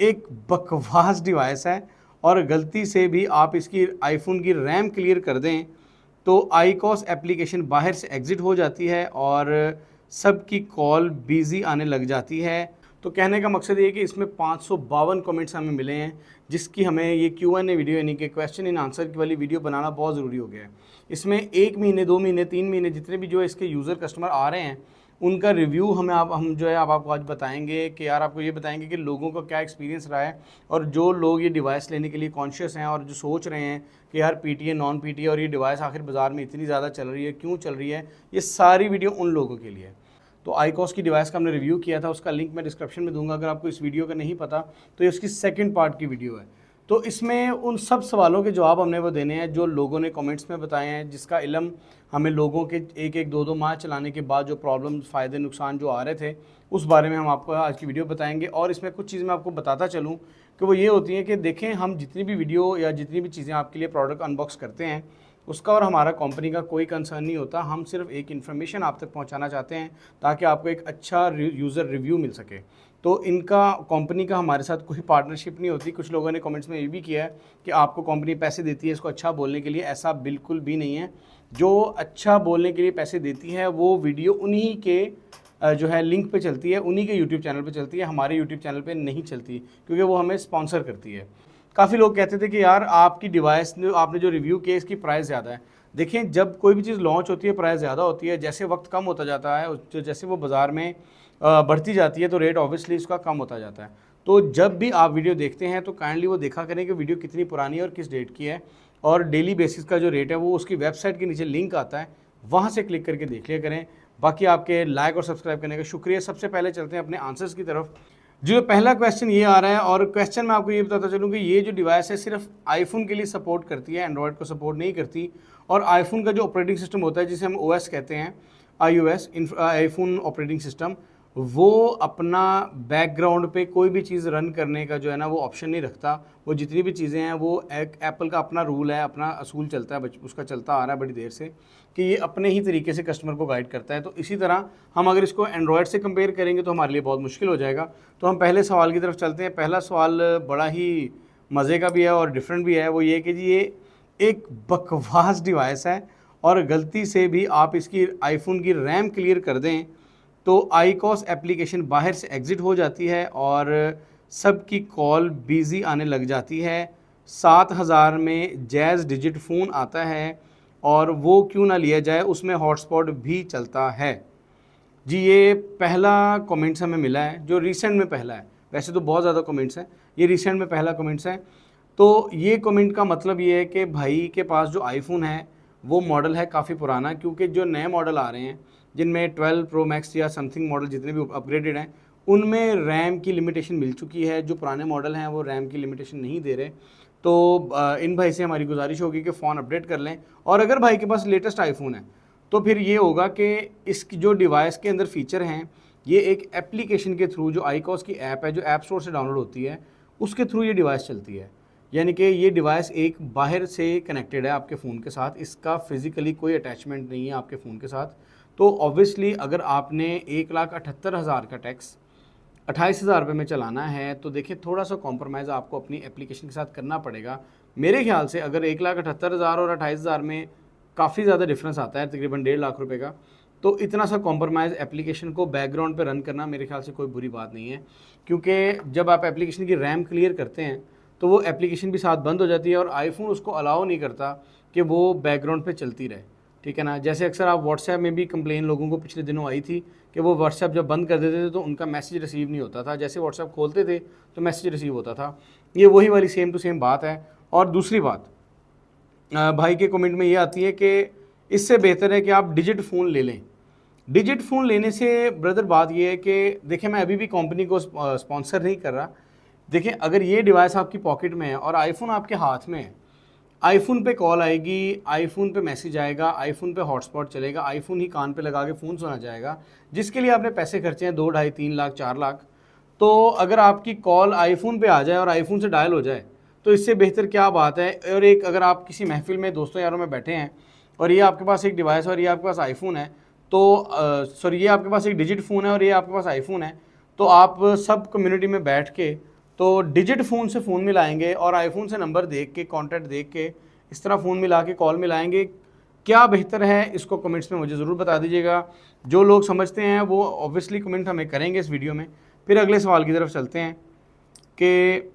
एक बकवास डिवाइस है और गलती से भी आप इसकी आईफोन की रैम क्लियर कर दें तो आईकॉस एप्लीकेशन बाहर से एग्ज़िट हो जाती है और सबकी कॉल बिज़ी आने लग जाती है। तो कहने का मकसद ये है कि इसमें 552 कमेंट्स हमें मिले हैं, जिसकी हमें ये Q&A वीडियो यानी कि क्वेश्चन इन आंसर की वाली वीडियो बनाना बहुत ज़रूरी हो गया है। इसमें 1 महीने 2 महीने 3 महीने जितने भी जो है इसके यूज़र कस्टमर आ रहे हैं उनका रिव्यू हम जो है आपको आज बताएंगे कि यार आपको ये बताएंगे कि लोगों का क्या एक्सपीरियंस रहा है और जो लोग ये डिवाइस लेने के लिए कॉन्शियस हैं और जो सोच रहे हैं कि यार पीटीए नॉन पीटीए और ये डिवाइस आखिर बाज़ार में इतनी ज़्यादा चल रही है, क्यों चल रही है, ये सारी वीडियो उन लोगों के लिए है। तो आईकॉस की डिवाइस का हमने रिव्यू किया था, उसका लिंक मैं डिस्क्रिप्शन में दूंगा। अगर आपको इस वीडियो का नहीं पता तो ये उसकी सेकंड पार्ट की वीडियो है। तो इसमें उन सब सवालों के जवाब हमने वो देने हैं जो लोगों ने कमेंट्स में बताए हैं, जिसका इल्म हमें लोगों के 1-1 2-2 माह चलाने के बाद जो प्रॉब्लम फ़ायदे नुकसान जो आ रहे थे उस बारे में हम आपको आज की वीडियो बताएंगे। और इसमें कुछ चीज़ मैं आपको बताता चलूँ कि वो ये होती हैं कि देखें, हम जितनी भी वीडियो या जितनी भी चीज़ें आपके लिए प्रोडक्ट अनबॉक्स करते हैं उसका और हमारा कंपनी का कोई कंसर्न नहीं होता। हम सिर्फ एक इन्फॉर्मेशन आप तक पहुंचाना चाहते हैं ताकि आपको एक अच्छा यूज़र रिव्यू मिल सके। तो इनका कंपनी का हमारे साथ कोई पार्टनरशिप नहीं होती। कुछ लोगों ने कमेंट्स में ये भी किया है कि आपको कंपनी पैसे देती है इसको अच्छा बोलने के लिए, ऐसा बिल्कुल भी नहीं है। जो अच्छा बोलने के लिए पैसे देती है वो वीडियो उन्हीं के जो है लिंक पे चलती है, उन्हीं के यूट्यूब चैनल पे चलती है, हमारे यूट्यूब चैनल पे नहीं चलती क्योंकि वो हमें स्पॉन्सर करती है। काफ़ी लोग कहते थे कि यार आपकी डिवाइस ने आपने जो रिव्यू किया इसकी प्राइस ज़्यादा है। देखें, जब कोई भी चीज़ लॉन्च होती है प्राइस ज़्यादा होती है, जैसे वक्त कम होता जाता है जैसे वो बाज़ार में बढ़ती जाती है तो रेट ऑब्वियसली इसका कम होता जाता है। तो जब भी आप वीडियो देखते हैं तो काइंडली वो देखा करें कि वीडियो कितनी पुरानी है और किस डेट की है, और डेली बेसिस का जो रेट है वो उसकी वेबसाइट के नीचे लिंक आता है, वहाँ से क्लिक करके देख लिया करें। बाकी आपके लाइक और सब्सक्राइब करने का शुक्रिया। सबसे पहले चलते हैं अपने आंसर्स की तरफ। जो पहला क्वेश्चन ये आ रहा है, और क्वेश्चन मैं आपको ये बताता चलूँ कि ये जो डिवाइस है सिर्फ आईफोन के लिए सपोर्ट करती है, एंड्रॉयड को सपोर्ट नहीं करती। और आईफोन का जो ऑपरेटिंग सिस्टम होता है जिसे हम OS कहते हैं, iOS आईफोन ऑपरेटिंग सिस्टम, वो अपना बैकग्राउंड पे कोई भी चीज़ रन करने का जो है ना वो ऑप्शन नहीं रखता। वो जितनी भी चीज़ें हैं वो एप्पल का अपना रूल है, अपना असूल चलता है, उसका चलता आ रहा है बड़ी देर से कि ये अपने ही तरीके से कस्टमर को गाइड करता है। तो इसी तरह हम अगर इसको एंड्रॉयड से कंपेयर करेंगे तो हमारे लिए बहुत मुश्किल हो जाएगा। तो हम पहले सवाल की तरफ चलते हैं। पहला सवाल बड़ा ही मज़े का भी है और डिफरेंट भी है। वो ये कि जी ये एक बकवास डिवाइस है और गलती से भी आप इसकी आईफोन की रैम क्लियर कर दें तो आईकॉस एप्लीकेशन बाहर से एग्ज़िट हो जाती है और सबकी कॉल बिज़ी आने लग जाती है। 7000 में जैज़ डिजिट फ़ोन आता है और वो क्यों ना लिया जाए, उसमें हॉटस्पॉट भी चलता है। जी ये पहला कमेंट्स हमें मिला है जो रिसेंट में पहला है। वैसे तो बहुत ज़्यादा कमेंट्स हैं, ये रिसेंट में पहला कमेंट्स है। तो ये कमेंट का मतलब ये है कि भाई के पास जो आईफोन है वो मॉडल है काफ़ी पुराना, क्योंकि जो नए मॉडल आ रहे हैं जिनमें 12 प्रो मैक्स या समथिंग मॉडल जितने भी अपग्रेडेड हैं उनमें रैम की लिमिटेशन मिल चुकी है। जो पुराने मॉडल हैं वो रैम की लिमिटेशन नहीं दे रहे। तो इन भाई से हमारी गुजारिश होगी कि फ़ोन अपडेट कर लें। और अगर भाई के पास लेटेस्ट आईफोन है तो फिर ये होगा कि इसकी जो डिवाइस के अंदर फ़ीचर हैं ये एक एप्लीकेशन के थ्रू, जो आईकॉस की ऐप है जो ऐप स्टोर से डाउनलोड होती है उसके थ्रू ये डिवाइस चलती है। यानी कि ये डिवाइस एक बाहर से कनेक्टेड है आपके फ़ोन के साथ, इसका फ़िज़िकली कोई अटैचमेंट नहीं है आपके फ़ोन के साथ। तो ऑब्वियसली अगर आपने 1,78,000 का टैक्स 28,000 रुपये में चलाना है तो देखिए थोड़ा सा कॉम्प्रोमाइज़ आपको अपनी एप्लीकेशन के साथ करना पड़ेगा। मेरे ख्याल से अगर 1,78,000 और 28,000 में काफ़ी ज़्यादा डिफरेंस आता है, तकरीबन 1.5 लाख रुपये का, तो इतना सा कॉम्प्रोमाइज़ एप्लीकेशन को बैकग्राउंड पे रन करना मेरे ख्याल से कोई बुरी बात नहीं है। क्योंकि जब आप एप्लीकेशन की रैम क्लियर करते हैं तो वो एप्लीकेशन भी साथ बंद हो जाती है और आईफोन उसको अलाउ नहीं करता कि वो बैकग्राउंड पे चलती रहे, ठीक है ना। जैसे अक्सर आप व्हाट्सएप में भी कंप्लेन लोगों को पिछले दिनों आई थी कि वो व्हाट्सएप जब बंद कर देते थे तो उनका मैसेज रिसीव नहीं होता था, जैसे व्हाट्सएप खोलते थे तो मैसेज रिसीव होता था। ये वही वाली सेम टू सेम बात है। और दूसरी बात भाई के कमेंट में ये आती है कि इससे बेहतर है कि आप डिजिट फ़ोन ले लें। डिजिट फ़ोन लेने से ब्रदर बात ये है कि देखिए मैं अभी भी कंपनी को स्पॉन्सर नहीं कर रहा। देखिए अगर ये डिवाइस आपकी पॉकेट में है और आईफोन आपके हाथ में है, आईफोन पे कॉल आएगी, आईफोन पे मैसेज आएगा, आईफोन पे हॉटस्पॉट चलेगा, आईफोन ही कान पे लगा के फ़ोन सुना जाएगा, जिसके लिए आपने पैसे खर्चे हैं 2, 2.5, 3 लाख, 4 लाख। तो अगर आपकी कॉल आईफोन पे आ जाए और आईफोन से डायल हो जाए तो इससे बेहतर क्या बात है। और एक अगर आप किसी महफिल में दोस्तों यारों में बैठे हैं और ये आपके पास एक डिवाइस और ये आपके पास आईफोन है, तो सॉरी ये आपके पास एक डिजिट फ़ोन है और ये आपके पास आईफोन है, तो आप सब कम्युनिटी में बैठ के तो डिजिट फ़ोन से फ़ोन मिलाएंगे और आईफोन से नंबर देख के, कॉन्टैक्ट देख के इस तरह फ़ोन मिला के कॉल मिलाएंगे, क्या बेहतर है? इसको कमेंट्स में मुझे ज़रूर बता दीजिएगा। जो लोग समझते हैं वो ऑब्वियसली कमेंट हमें करेंगे इस वीडियो में। फिर अगले सवाल की तरफ चलते हैं कि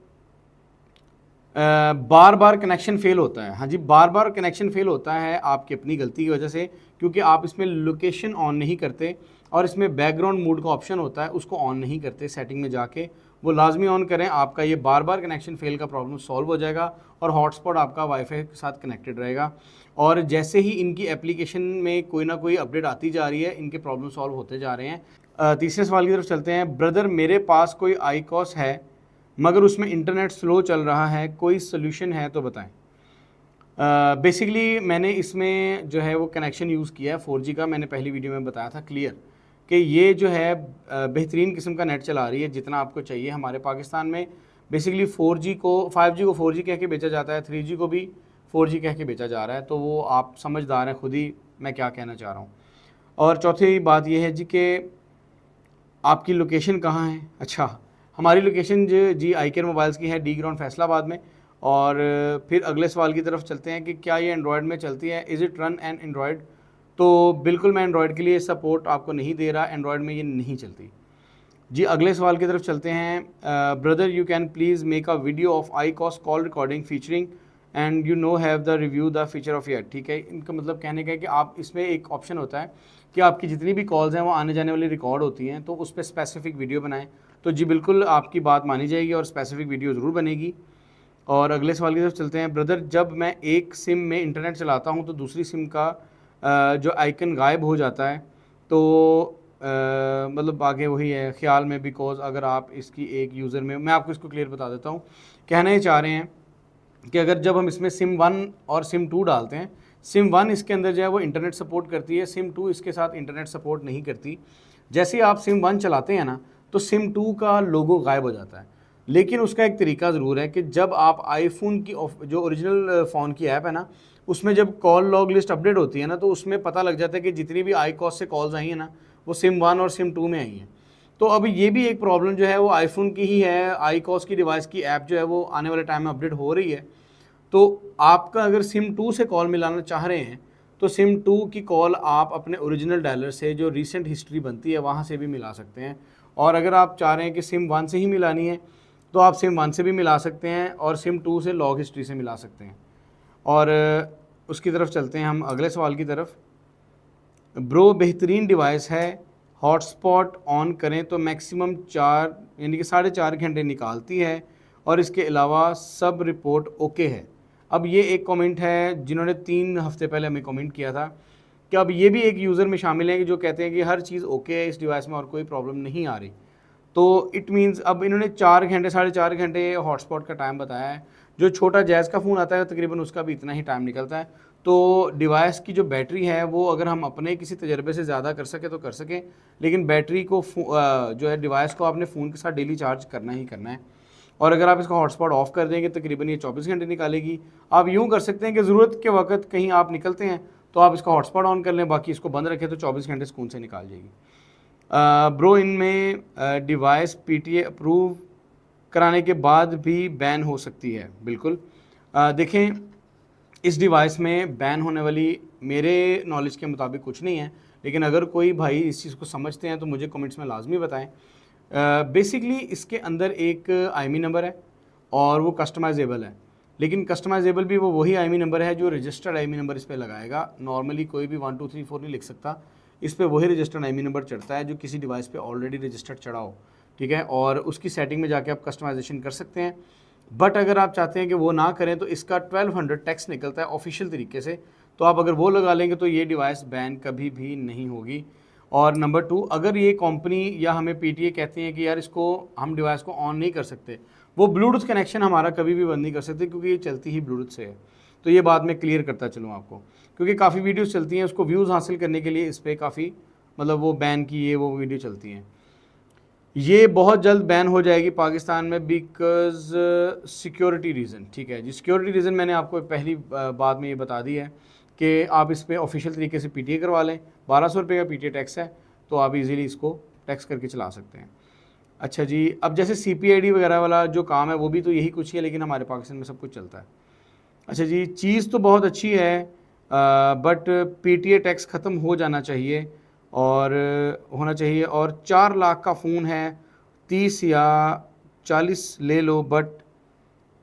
बार बार कनेक्शन फेल होता है। हाँ जी, बार बार कनेक्शन फेल होता है आपकी अपनी गलती की वजह से, क्योंकि आप इसमें लोकेशन ऑन नहीं करते और इसमें बैकग्राउंड मोड का ऑप्शन होता है, उसको ऑन नहीं करते। सेटिंग में जाके वो लाजमी ऑन करें, आपका ये बार बार कनेक्शन फेल का प्रॉब्लम सॉल्व हो जाएगा और हॉटस्पॉट आपका वाईफाई के साथ कनेक्टेड रहेगा। और जैसे ही इनकी एप्लीकेशन में कोई ना कोई अपडेट आती जा रही है, इनके प्रॉब्लम सॉल्व होते जा रहे हैं। तीसरे सवाल की तरफ चलते हैं। ब्रदर, मेरे पास कोई आईकॉस है मगर उसमें इंटरनेट स्लो चल रहा है, कोई सोल्यूशन है तो बताएं। बेसिकली मैंने इसमें जो है वो कनेक्शन यूज़ किया है 4G का। मैंने पहली वीडियो में बताया था क्लियर कि ये जो है बेहतरीन किस्म का नेट चला रही है, जितना आपको चाहिए। हमारे पाकिस्तान में बेसिकली 4G को 5G को 4G कह के बेचा जाता है, 3G को भी 4G कह के बेचा जा रहा है। तो वो आप समझदार हैं खुद ही मैं क्या कहना चाह रहा हूँ। और चौथी बात यह है जी कि आपकी लोकेशन कहाँ है। अच्छा, हमारी लोकेशन जी आईकेयर मोबाइल्स की है, डी ग्राउंड फैसलाबाद में। और फिर अगले सवाल की तरफ चलते हैं कि क्या ये एंड्रॉयड में चलती है, is it run an Android. तो बिल्कुल मैं एंड्रॉयड के लिए सपोर्ट आपको नहीं दे रहा, एंड्रॉयड में ये नहीं चलती जी। अगले सवाल की तरफ चलते हैं। Brother, you can please make a video of आईकॉस call recording featuring and you know have the review the feature of year. ठीक है, इनका मतलब कहने का है कि आप इसमें एक ऑप्शन होता है कि आपकी जितनी भी कॉल्स हैं वो आने जाने वाली रिकॉर्ड होती हैं, तो उस पर स्पेसिफिक वीडियो बनाएं। तो जी बिल्कुल आपकी बात मानी जाएगी और स्पेसिफिक वीडियो ज़रूर बनेगी। और अगले सवाल की तरफ चलते हैं। ब्रदर, जब मैं एक सिम में इंटरनेट चलाता हूं तो दूसरी सिम का जो आइकन गायब हो जाता है, तो मतलब आगे वही है ख्याल में, बिकॉज अगर आप इसकी एक यूज़र में, मैं आपको इसको क्लियर बता देता हूँ। कहना ये चाह रहे हैं कि अगर जब हम इसमें सिम 1 और सिम 2 डालते हैं, सिम 1 इसके अंदर जो है वो इंटरनेट सपोर्ट करती है, सिम 2 इसके साथ इंटरनेट सपोर्ट नहीं करती। जैसे ही आप सिम 1 चलाते हैं ना, तो सिम 2 का लोगो गायब हो जाता है। लेकिन उसका एक तरीका ज़रूर है कि जब आप आईफोन की जो ओरिजिनल फ़ोन की ऐप है ना, उसमें जब कॉल लॉग लिस्ट अपडेट होती है ना, तो उसमें पता लग जाता है कि जितनी भी आईकॉस से कॉल्स आई हैं ना, वो सिम 1 और सिम 2 में आई हैं। तो अब ये भी एक प्रॉब्लम जो है वो आईफोन की ही है। आईकॉस की डिवाइस की ऐप जो है वो आने वाले टाइम में अपडेट हो रही है। तो आपका अगर सिम 2 से कॉल मिलाना चाह रहे हैं तो सिम 2 की कॉल आप अपने ओरिजिनल डायलर से, जो रीसेंट हिस्ट्री बनती है, वहाँ से भी मिला सकते हैं। और अगर आप चाह रहे हैं कि सिम 1 से ही मिलानी है तो आप सिम 1 से भी मिला सकते हैं और सिम 2 से लॉग हिस्ट्री से मिला सकते हैं। और उसकी तरफ चलते हैं हम अगले सवाल की तरफ। ब्रो, बेहतरीन डिवाइस है, हॉटस्पॉट ऑन करें तो मैक्सिमम 4 यानी कि 4.5 घंटे निकालती है और इसके अलावा सब रिपोर्ट ओके है। अब ये एक कमेंट है जिन्होंने 3 हफ्ते पहले हमें कमेंट किया था कि अब ये भी एक यूज़र में शामिल है कि जो कहते हैं कि हर चीज़ ओके है इस डिवाइस में और कोई प्रॉब्लम नहीं आ रही। तो इट मीन्स अब इन्होंने 4 घंटे 4.5 घंटे हॉटस्पॉट का टाइम बताया है। जो छोटा जैज़ का फ़ोन आता है तकरीबन उसका भी इतना ही टाइम निकलता है। तो डिवाइस की जो बैटरी है वो अगर हम अपने किसी तजर्बे से ज़्यादा कर सके तो कर सकें, लेकिन बैटरी को जो है डिवाइस को आपने फ़ोन के साथ डेली चार्ज करना ही करना है। और अगर आप इसका हॉटस्पॉट ऑफ कर देंगे तकरीबन ये 24 घंटे निकालेगी। आप यूँ कर सकते हैं कि ज़रूरत के वक्त कहीं आप निकलते हैं तो आप इसका हॉटस्पॉट ऑन कर लें, बाकी इसको बंद रखें तो 24 घंटे सुकून से निकाल जाएगी। ब्रो, इनमें डिवाइस PTA अप्रूव कराने के बाद भी बैन हो सकती है। बिल्कुल देखें, इस डिवाइस में बैन होने वाली मेरे नॉलेज के मुताबिक कुछ नहीं है, लेकिन अगर कोई भाई इस चीज़ को समझते हैं तो मुझे कमेंट्स में लाजमी बताएं। बेसिकली इसके अंदर एक IMEI नंबर है और वो कस्टमाइजेबल है, लेकिन कस्टमाइजेबल भी वो वही IMEI नंबर है जो रजिस्टर्ड IMEI नंबर इस पर लगाएगा। नॉर्मली कोई भी 1 2 3 4 नहीं लिख सकता, इस पर वही रजिस्टर्ड IMEI नंबर चढ़ता है जो किसी डिवाइस पे ऑलरेडी रजिस्टर्ड चढ़ा हो। ठीक है, और उसकी सेटिंग में जाके आप कस्टमाइजेशन कर सकते हैं। बट अगर आप चाहते हैं कि वो ना करें तो इसका 1200 टैक्स निकलता है ऑफिशियल तरीके से, तो आप अगर वो लगा लेंगे तो ये डिवाइस बैन कभी भी नहीं होगी। और नंबर 2, अगर ये कंपनी या हमें PTA कहती हैं कि यार इसको हम डिवाइस को ऑन नहीं कर सकते, वो ब्लूटूथ कनेक्शन हमारा कभी भी बंद नहीं कर सकते क्योंकि ये चलती ही ब्लूटूथ से है। तो ये बात मैं क्लियर करता चलूँ आपको, क्योंकि काफ़ी वीडियोस चलती हैं, उसको व्यूज़ हासिल करने के लिए इस पर काफ़ी मतलब वो बैन की ये वो वीडियो चलती हैं। ये बहुत जल्द बैन हो जाएगी पाकिस्तान में बिकॉज सिक्योरिटी रीज़न। ठीक है जी, सिक्योरिटी रीज़न मैंने आपको पहली बात में ये बता दी है कि आप इस पर ऑफिशियल तरीके से PTA करवा लें। 1200 रुपये का PTA टैक्स है, तो आप इजीली इसको टैक्स करके चला सकते हैं। अच्छा जी, अब जैसे CPID वगैरह वाला जो काम है वो भी तो यही कुछ ही है, लेकिन हमारे पाकिस्तान में सब कुछ चलता है। अच्छा जी, चीज़ तो बहुत अच्छी है, बट PTA टैक्स ख़त्म हो जाना चाहिए और होना चाहिए, और 4 लाख का फ़ोन है, 30 या 40 ले लो, बट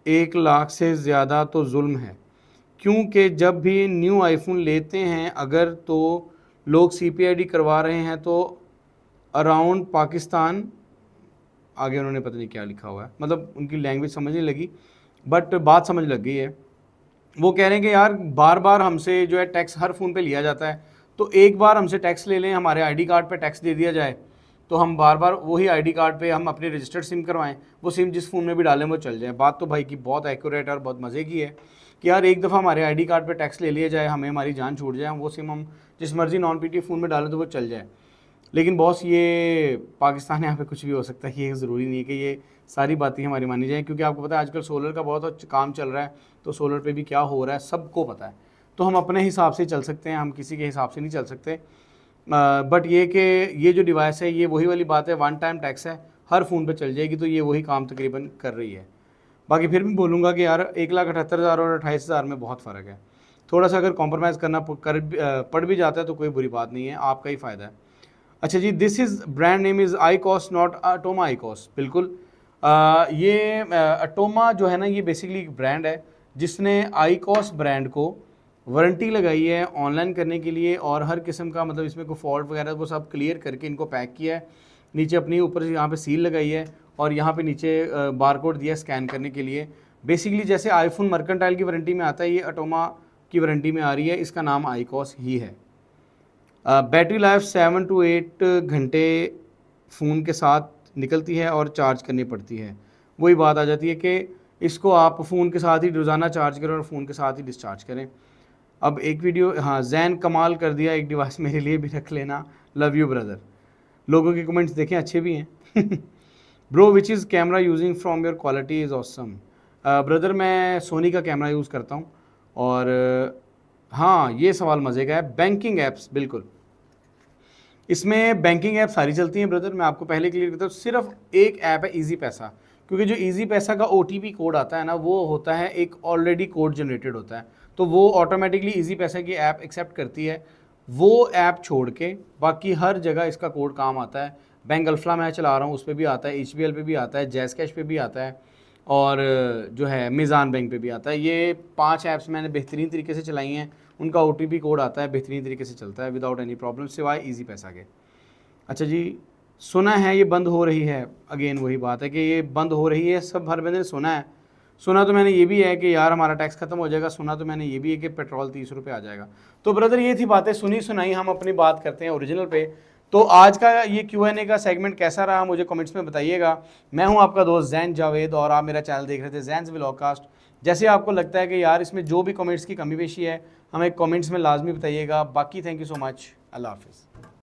1 लाख से ज़्यादा तो जुल्म है, क्योंकि जब भी न्यू आईफोन लेते हैं अगर तो लोग CPID करवा रहे हैं तो अराउंड पाकिस्तान, आगे उन्होंने पता नहीं क्या लिखा हुआ है, मतलब उनकी लैंग्वेज समझ नहीं लगी, बट बात समझ लग गई है। वो कह रहे हैं कि यार बार बार हमसे जो है टैक्स हर फ़ोन पे लिया जाता है, तो एक बार हमसे टैक्स ले लें, हमारे आईडी कार्ड पे टैक्स दे दिया जाए, तो हम बार बार वही आईडी कार्ड पे हम अपनी रजिस्टर्ड सिम करवाएं, वो सिम जिस फ़ोन में भी डालें वो चल जाए। बात तो भाई की बहुत एक्यूरेट और बहुत मज़े की है कि यार एक दफ़ा हमारे आईडी कार्ड पे टैक्स ले लिया जाए, हमें हमारी जान छूट जाए, वो सिम हम जिस मर्जी नॉन PTA फ़ोन में डालें तो वो चल जाए। लेकिन बॉस ये पाकिस्तान यहाँ पे कुछ भी हो सकता है, ये ज़रूरी नहीं है कि ये सारी बातें हमारी मानी जाएँ, क्योंकि आपको पता है आजकल सोलर का बहुत काम चल रहा है, तो सोलर पे भी क्या हो रहा है सबको पता है। तो हम अपने हिसाब से चल सकते हैं, हम किसी के हिसाब से नहीं चल सकते। बट ये कि ये जो डिवाइस है ये वही वाली बात है, वन टाइम टैक्स है, हर फ़ोन पे चल जाएगी, तो ये वही काम तकरीबन कर रही है। बाकी फिर भी बोलूँगा कि यार 1,78,000 और 28,000 में बहुत फ़र्क है। थोड़ा सा अगर कॉम्प्रोमाइज़ करना पड़ भी जाता है तो कोई बुरी बात नहीं है, आपका ही फ़ायदा है। अच्छा जी, this is brand name is आईकॉस नॉट अटोमा आईकॉस। बिल्कुल, ये अटोमा जो है ना ये बेसिकली एक ब्रांड है जिसने आईकॉस ब्रांड को वारंटी लगाई है ऑनलाइन करने के लिए, और हर किस्म का मतलब इसमें कोई फॉल्ट वगैरह वो सब क्लियर करके इनको पैक किया है। नीचे अपनी ऊपर से यहाँ पे सील लगाई है और यहाँ पे नीचे बारकोड दिया स्कैन करने के लिए। बेसिकली जैसे आईफोन मर्केंटाइल की वारंटी में आता है, ये अटोमा की वारंटी में आ रही है, इसका नाम आईकॉस ही है। बैटरी लाइफ 7 to 8 घंटे फ़ोन के साथ निकलती है और चार्ज करनी पड़ती है। वही बात आ जाती है कि इसको आप फ़ोन के साथ ही रोज़ाना चार्ज करें और फ़ोन के साथ ही डिस्चार्ज करें। अब एक वीडियो, हाँ जैन कमाल कर दिया, एक डिवाइस मेरे लिए भी रख लेना, लव यू ब्रदर। लोगों के कमेंट्स देखें अच्छे भी हैं। Bro which is camera using from your quality is awesome. Brother मैं सोनी का कैमरा यूज़ करता हूँ, और हाँ ये सवाल मज़े का है। बैंकिंग ऐप्स, बिल्कुल इसमें बैंकिंग ऐप सारी चलती हैं ब्रदर, मैं आपको पहले क्लियर करता हूँ। सिर्फ एक ऐप है ईजी पैसा, क्योंकि जो ईजी पैसा का OTP कोड आता है ना वो होता है एक ऑलरेडी कोड जनरेटेड होता है, तो वो ऑटोमेटिकली ईजी पैसा की ऐप एक्सेप्ट करती है। वो ऐप छोड़ के बाकी हर जगह इसका कोड काम आता है। बैंक अल्फला मैं चला रहा हूँ उस पर भी आता है, HBL पे भी आता है, जैज़ कैश पे भी आता है, और जो है मीज़ान बैंक पे भी आता है। ये 5 ऐप्स मैंने बेहतरीन तरीके से चलाई हैं, उनका OTP कोड आता है, बेहतरीन तरीके से चलता है विदाउट एनी प्रॉब्लम, सिवाय ईजी पैसा के। अच्छा जी, सुना है ये बंद हो रही है, अगेन वही बात है कि ये बंद हो रही है, सब हर बंदे ने सुना है। सुना तो मैंने ये भी है कि यार हमारा टैक्स खत्म हो जाएगा, सुना तो मैंने ये भी है कि पेट्रोल 30 रुपये आ जाएगा। तो ब्रदर ये थी बातें सुनी सुनाई, हम अपनी बात करते हैं ओरिजिनल पे। तो आज का ये Q&A का सेगमेंट कैसा रहा मुझे कमेंट्स में बताइएगा। मैं हूं आपका दोस्त जैन जावेद और आप मेरा चैनल देख रहे थे जैन्स व्लॉगकास्ट। जैसे आपको लगता है कि यार इसमें जो भी कमेंट्स की कमी पेशी है हमें कमेंट्स में लाजमी बताइएगा। बाकी थैंक यू सो मच, अल्लाह हाफिज़।